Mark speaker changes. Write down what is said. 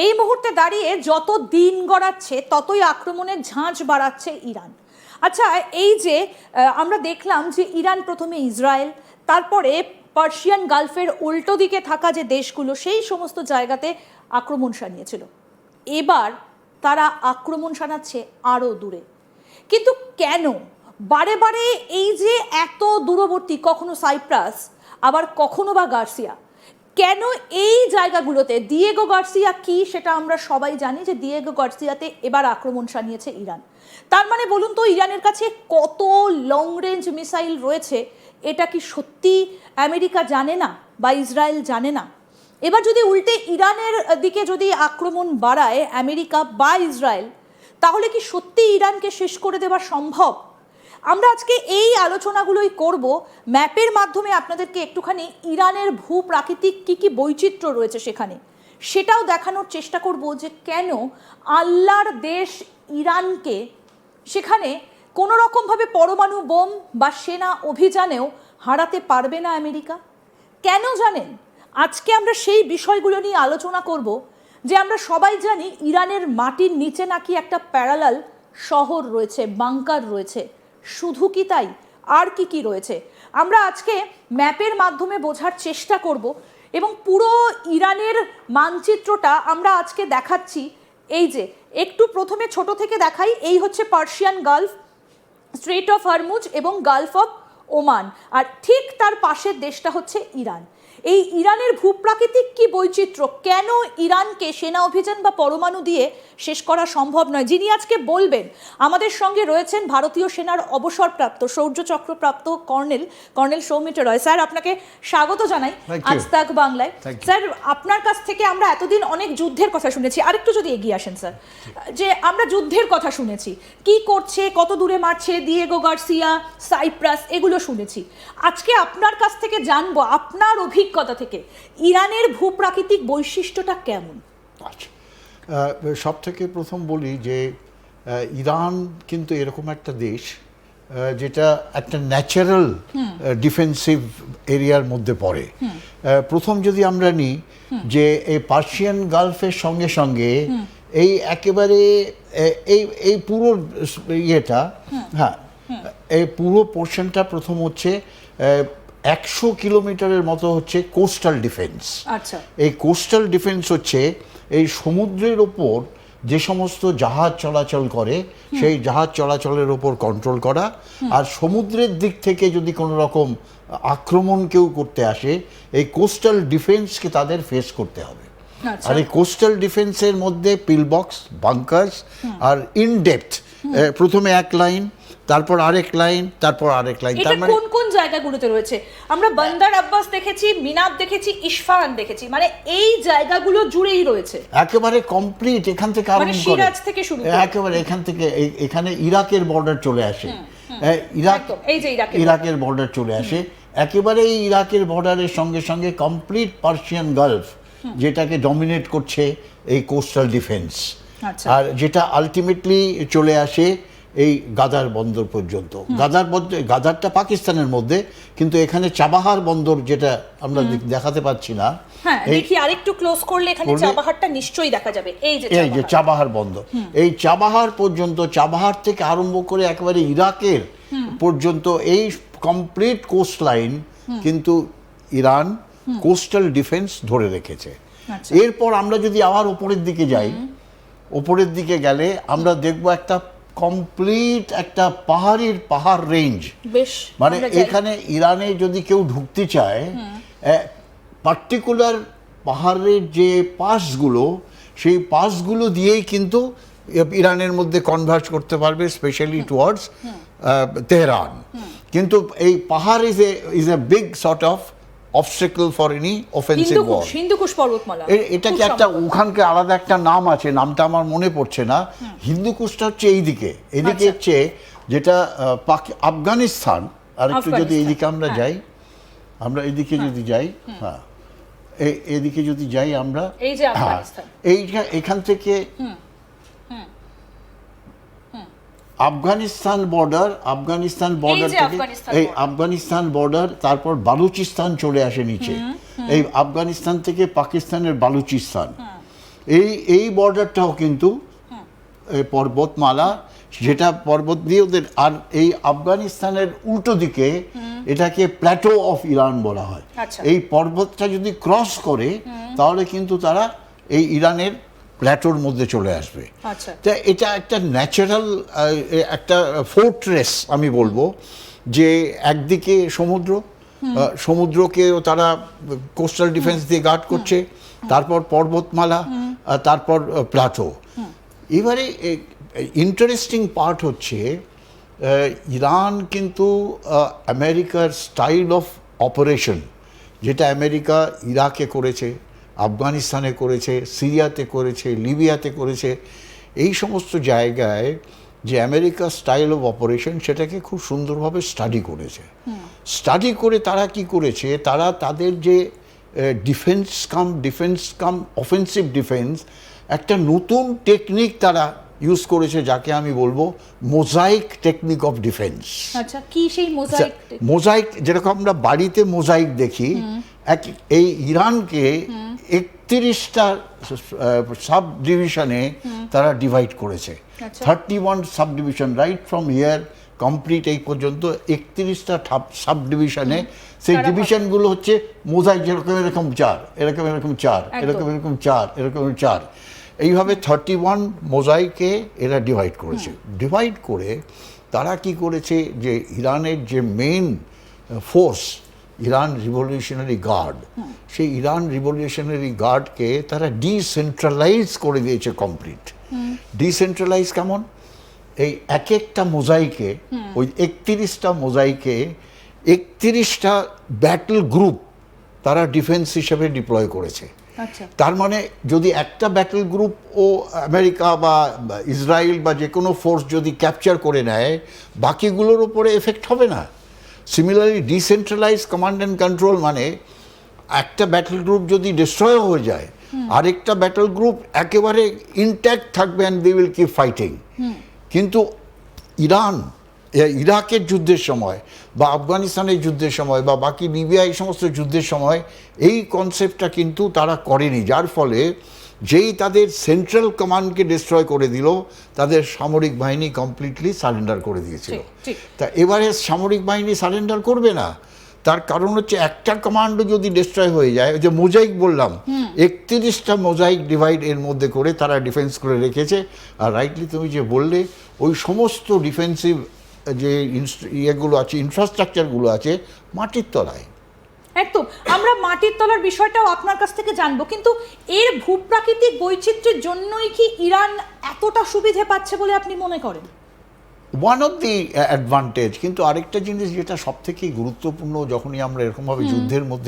Speaker 1: এই মুহূর্তে দাঁড়িয়ে যত দিন গড়াচ্ছে ততই আক্রমণের ঝাঁঝ বাড়াচ্ছে ইরান। আচ্ছা, এই যে আমরা দেখলাম যে ইরান প্রথমে ইসরায়েল, তারপরে পার্সিয়ান গালফের উল্টো দিকে থাকা যে দেশগুলো সেই সমস্ত জায়গাতে আক্রমণ সানিয়েছিল, এবার তারা আক্রমণ সানাচ্ছে আরও দূরে। কিন্তু কেন বারে বারে এই যে এত দূরবর্তী, কখনো সাইপ্রাস আবার কখনো বা গার্সিয়া, কেন এই জায়গাগুলোতে? দিয়েগো গার্সিয়া কি সেটা আমরা সবাই জানি যে দিয়েগো গার্সিয়াতে এবার আক্রমণ সানিয়েছে ইরান। তার মানে বলুন তো, ইরানের কাছে কত লং রেঞ্জ মিসাইল রয়েছে এটা কি সত্যি আমেরিকা জানে না বা ইসরায়েল জানে না? এবার যদি উল্টে ইরানের দিকে যদি আক্রমণ বাড়ায় আমেরিকা বা ইসরায়েল, তাহলে কি সত্যি ইরানকে শেষ করে দেওয়া সম্ভব? আমরা আজকে এই আলোচনাগুলোই করব, ম্যাপের মাধ্যমে আপনাদেরকে একটুখানি ইরানের ভূপ্রাকৃতিক কী কী বৈচিত্র্য রয়েছে সেখানে সেটাও দেখানোর চেষ্টা করব যে কেন আল্লাহর দেশ ইরানকে সেখানে কোনো রকমভাবে পরমাণু বোম বা সেনা অভিযানেও হারাতে পারবে না আমেরিকা। কেন জানেন? আজকে আমরা সেই বিষয়গুলো নিয়ে আলোচনা করব যে আমরা সবাই জানি ইরানের মাটির নিচে নাকি একটা প্যারালাল শহর রয়েছে, বাংকার রয়েছে। শুধু কি তাই, আর কি কি রয়েছে আমরা আজকে ম্যাপের মাধ্যমে বোঝার চেষ্টা করব। এবং পুরো ইরানের মানচিত্রটা আমরা আজকে দেখাচ্ছি। এই যে একটু প্রথমে ছোট থেকে দেখাই, এই হচ্ছে Persian Gulf, strait of Hormuz এবং গালফ অফ ওমান, আর ঠিক তার পাশের দেশটা হচ্ছে ইরান। এই ইরানের ভূপ্রাকৃতিক কি বৈচিত্র্য, কেন ইরানকে সেনা অভিযান বা পরমাণু দিয়ে শেষ করা সম্ভব নয়, যিনি আজকে বলবেন আমাদের সঙ্গে রয়েছেন ভারতীয় সেনার অবসরপ্রাপ্ত শৌর্য চক্রপ্রাপ্ত কর্নেল সৌমিত্র রয়। স্যার, আপনাকে স্বাগত জানাই আজ তাক বাংলায়। স্যার, আপনার কাছ থেকে আমরা এতদিন অনেক যুদ্ধের কথা শুনেছি, আরেকটু যদি এগিয়ে আসেন স্যার, যে আমরা যুদ্ধের কথা শুনেছি, কি করছে, কত দূরে মারছে, দিয়েগো গার্সিয়া, সাইপ্রাস, এগুলো শুনেছি। আজকে আপনার কাছ থেকে জানবো, আপনার অভিজ্ঞতা থেকে ইরানের ভূপ্রাকৃতিক বৈশিষ্ট্যটা কেমন?
Speaker 2: আচ্ছা, সব থেকে প্রথম বলি যে ইরান কিন্তু এরকম একটা দেশ যেটা একটা ন্যাচারাল ডিফেন্সিভ এরিয়ার মধ্যে পড়ে। প্রথম যদি আমরা নিই যে এই পার্সিয়ান গালফের সঙ্গে সঙ্গে এই একেবারে এই পুরো ইয়েটা, হ্যাঁ, এই পুরো পোর্শনটা প্রথম হচ্ছে 100 কিলোমিটারের মতো হচ্ছে কোস্টাল ডিফেন্স।
Speaker 1: আচ্ছা,
Speaker 2: এই কোস্টাল ডিফেন্স হচ্ছে এই সমুদ্রের ওপর যে সমস্ত জাহাজ চলাচল করে সেই জাহাজ চলাচলের ওপর কন্ট্রোল করা, আর সমুদ্রের দিক থেকে যদি কোনো রকম আক্রমণ কেউ করতে আসে এই কোস্টাল ডিফেন্সকে তাদের ফেস করতে হবে। আর এই কোস্টাল ডিফেন্সের মধ্যে পিলবক্স, বাংকার্স আর ইনডেপথ, প্রথমে এক লাইন, তারপর আরেক লাইন, তারপর আরেক লাইন।
Speaker 1: তার মানে কোন কোন জায়গাগুলোতে রয়েছে? আমরা বান্দার আব্বাস দেখেছি, মিনাব দেখেছি, ইস্ফাহান দেখেছি, মানে এই জায়গাগুলো জুড়েই রয়েছে
Speaker 2: একেবারে কমপ্লিট। এখান থেকে আরম্ভ করে
Speaker 1: সিরাজ থেকে শুরু করে
Speaker 2: একেবারে এখান থেকে এখানে ইরাকের বর্ডার চলে আসে। ইরাকের বর্ডার চলে আসে, একেবারে এই ইরাকের বর্ডারের সঙ্গে সঙ্গে কমপ্লিট পার্সিয়ান গালফ, যেটাকে ডমিনেট করছে এই কোস্টাল ডিফেন্স, আর যেটা আলটিমেটলি চলে আসে এই গাদার বন্দর পর্যন্ত। গাদারটা পাকিস্তানের মধ্যে, কিন্তু এখানে চাবাহার বন্দর যেটা আমরা দেখাতে পাচ্ছি না,
Speaker 1: দেখি আরেকটু ক্লোজ করলে এখানে চাবাহারটা নিশ্চয়ই দেখা যাবে। এই যে
Speaker 2: চাবাহার বন্দর, এই চাবাহার পর্যন্ত, চাবাহার থেকে আরম্ভ করে একেবারে ইরাকের পর্যন্ত এই কমপ্লিট কোস্ট লাইন কিন্তু ইরান কোস্টাল ডিফেন্স ধরে রেখেছে। এরপর আমরা যদি আবার উপরের দিকে যাই, উপরের দিকে গেলে আমরা দেখব একটা কমপ্লিট একটা পাহাড় রেঞ্জ। মানে এখানে ইরানে যদি কেউ ঢুকতে চায়, পার্টিকুলার পাহাড়ের যে পাসগুলো, সেই পাসগুলো দিয়েই কিন্তু ইরানের মধ্যে কনভার্ট করতে পারবে, স্পেশালি টুয়ার্ডস তেহরান। কিন্তু এই পাহাড় is a big sort of obstacle for any offensive war.
Speaker 1: Hindu Kush পর্বতমালা,
Speaker 2: এটা কি একটা ওখানকার আলাদা একটা নাম আছে, নামটা আমার মনে পড়ছে না। হিন্দুকুশটা হচ্ছে এইদিকে, এদিকে হচ্ছে যেটা আফগানিস্তান। আর একটু যদি এইদিকে আমরা যাই, আমরা এইদিকে যদি যাই, হ্যাঁ, এদিকে যদি যাই আমরা,
Speaker 1: এই যে আফগানিস্তান,
Speaker 2: এখান থেকে আফগানিস্তান বর্ডার থেকে এই আফগানিস্তান বর্ডার, তারপর বালুচিস্তান চলে আসে নিচে, এই আফগানিস্তান থেকে পাকিস্তানের বালুচিস্তান, এই বর্ডারটাও কিন্তু এই পর্বতমালা, যেটা পর্বত দিয়ে ওদের, আর এই আফগানিস্তানের উল্টো দিকে এটাকে প্ল্যাটো অফ ইরান বলা হয়।
Speaker 1: আচ্ছা।
Speaker 2: এই পর্বতটা যদি ক্রস করে তাহলে কিন্তু তারা এই ইরানের প্ল্যাটোর মধ্যে চলে আসবে।
Speaker 1: আচ্ছা।
Speaker 2: তা এটা একটা ন্যাচারাল একটা ফোর্ট্রেস আমি বলবো, যে একদিকে সমুদ্রকেও তারা কোস্টাল ডিফেন্স দিয়ে গার্ড করছে, তারপর পর্বতমালা, তারপর প্লাটো। এবারে ইন্টারেস্টিং পার্ট হচ্ছে ইরান কিন্তু আমেরিকার স্টাইল অফ অপারেশন, যেটা আমেরিকা ইরাকে করেছে, আফগানিস্তানে করেছে, সিরিয়াতে করেছে, লিবিয়াতে করেছে, এই সমস্ত জায়গায় যে আমেরিকার স্টাইল অফ অপারেশন সেটাকে খুব সুন্দরভাবে স্টাডি করেছে। স্টাডি করে তারা কি করেছে, তারা তাদের যে ডিফেন্স কাম অফেন্সিভ ডিফেন্স, একটা নতুন টেকনিক তারা ইউজ করেছে, যাকে আমি বলবো মোজাইক টেকনিক অফ ডিফেন্স।
Speaker 1: আচ্ছা, কি সেই মোজাইক?
Speaker 2: মোজাইক যেরকম আমরা বাড়িতে মোজাইক দেখি, এই ইরানকে 31টা সাব ডিভিশনে তারা ডিভাইড করেছে। 31 sub division, right from here complete এই পর্যন্ত 31টা সাব ডিভিশনে। সেই ডিভিশনগুলো হচ্ছে মোজাইক, যেরকম এরকম 4, এরকম এরকম 4, এরকম এরকম 4, এরকম 4, এইভাবে 31 মোজাইকে এরা ডিভাইড করেছে। ডিভাইড করে তারা কি করেছে, যে ইরানের যে main force Iran revolutionary guard, সেই ইরান রিভলিউশনারি গার্ডকে তারা ডিসেন্ট্রালাইজ করে দিয়েছে কমপ্লিট। ডিসেন্ট্রালাইজ কেমন? এই এক একটা মোজাইকে, ওই 31টা মোজাইকে 31টা ব্যাটল গ্রুপ তারা ডিফেন্স হিসেবে ডিপ্লয় করেছে। তার মানে যদি একটা ব্যাটল গ্রুপ ও আমেরিকা বা ইসরায়েল বা যে কোনো ফোর্স যদি ক্যাপচার করে নেয়, বাকিগুলোর উপরে এফেক্ট হবে না। Similarly decentralise command and control মানে একটা ব্যাটল গ্রুপ যদি ডিস্ট্রয় হয়ে যায়, আরেকটা ব্যাটল গ্রুপ একেবারে ইনট্যাক্ট থাকবে, and they will keep fighting. কিন্তু ইরাকের যুদ্ধের সময় বা আফগানিস্তানের যুদ্ধের সময় বা বাকি লিবিয়া, এই সমস্ত যুদ্ধের সময় এই কনসেপ্টটা কিন্তু তারা করেনি, যার ফলে যেই তাদের সেন্ট্রাল কমান্ডকে ডিস্ট্রয় করে দিল, তাদের সামরিক বাহিনী কমপ্লিটলি সারেন্ডার করে দিয়েছিল। তা এবারে সামরিক বাহিনী সারেন্ডার করবে না, তার কারণ হচ্ছে একটা কমান্ডও যদি ডিস্ট্রয় হয়ে যায়, ওই যে মোজাইক বললাম, 31টা মোজাইক ডিভাইড এর মধ্যে করে তারা ডিফেন্স করে রেখেছে। আর রাইটলি তুমি যে বললে, ওই সমস্ত ডিফেন্সিভ যে ইয়েগুলো আছে, ইনফ্রাস্ট্রাকচারগুলো আছে মাটির তলায়।
Speaker 1: একদম, আমরা মাটির তলার বিষয়টাও আপনার কাছ থেকে জানবো, কিন্তু এর ভূপ্রাকৃতিক বৈচিত্র্যের জন্যই কি ইরান এতটা সুবিধে পাচ্ছে বলে আপনি মনে করেন?
Speaker 2: One of the advantage. কিন্তু আরেকটা জিনিস যেটা সব থেকে গুরুত্বপূর্ণ, যখনই আমরা এরকমভাবে যুদ্ধের মধ্যে